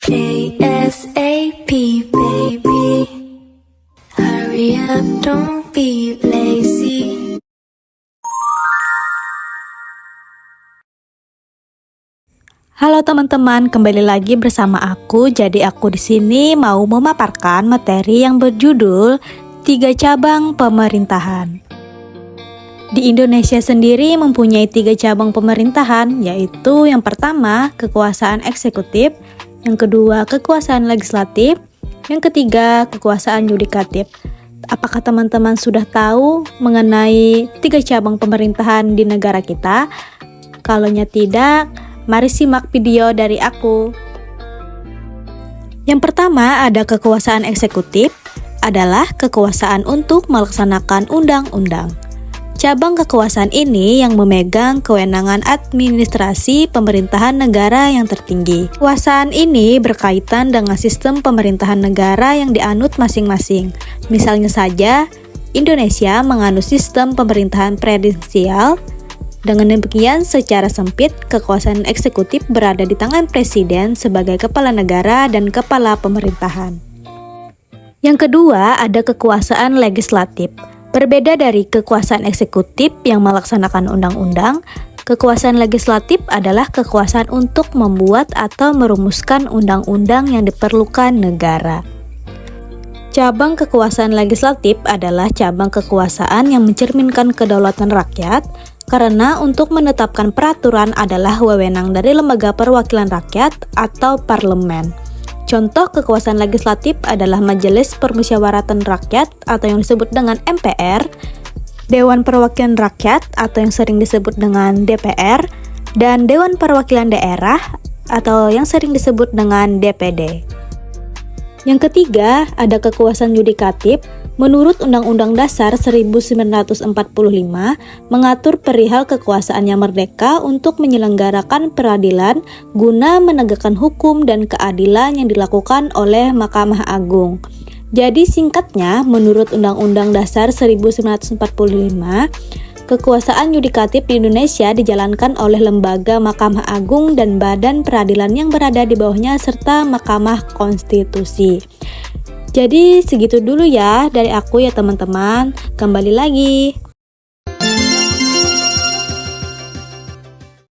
ASAP, baby. Hurry up, don't be lazy. Halo teman-teman, kembali lagi bersama aku. Jadi aku di sini mau memaparkan materi yang berjudul 3 cabang pemerintahan. Di Indonesia sendiri mempunyai 3 cabang pemerintahan, yaitu yang pertama kekuasaan eksekutif, yang kedua kekuasaan legislatif, yang ketiga kekuasaan yudikatif. Apakah teman-teman sudah tahu mengenai 3 cabang pemerintahan di negara kita? Kalaunya tidak, mari simak video dari aku. Yang pertama ada kekuasaan eksekutif, adalah kekuasaan untuk melaksanakan undang-undang. Cabang kekuasaan ini yang memegang kewenangan administrasi pemerintahan negara yang tertinggi. Kekuasaan ini berkaitan dengan sistem pemerintahan negara yang dianut masing-masing. Misalnya saja, Indonesia menganut sistem pemerintahan presidensial. Dengan demikian, secara sempit, kekuasaan eksekutif berada di tangan presiden sebagai kepala negara dan kepala pemerintahan. Yang kedua, ada kekuasaan legislatif. Berbeda dari kekuasaan eksekutif yang melaksanakan undang-undang, kekuasaan legislatif adalah kekuasaan untuk membuat atau merumuskan undang-undang yang diperlukan negara. Cabang kekuasaan legislatif adalah cabang kekuasaan yang mencerminkan kedaulatan rakyat, karena untuk menetapkan peraturan adalah wewenang dari lembaga perwakilan rakyat atau parlemen. Contoh kekuasaan legislatif adalah Majelis Permusyawaratan Rakyat atau yang disebut dengan MPR, Dewan Perwakilan Rakyat atau yang sering disebut dengan DPR, dan Dewan Perwakilan Daerah atau yang sering disebut dengan DPD. Yang ketiga, ada kekuasaan yudikatif. Menurut Undang-Undang Dasar 1945, mengatur perihal kekuasaannya merdeka untuk menyelenggarakan peradilan guna menegakkan hukum dan keadilan yang dilakukan oleh Mahkamah Agung. Jadi singkatnya, menurut Undang-Undang Dasar 1945, kekuasaan yudikatif di Indonesia dijalankan oleh lembaga Mahkamah Agung dan badan peradilan yang berada di bawahnya serta Mahkamah Konstitusi. Jadi segitu dulu ya dari aku ya teman-teman. Kembali lagi.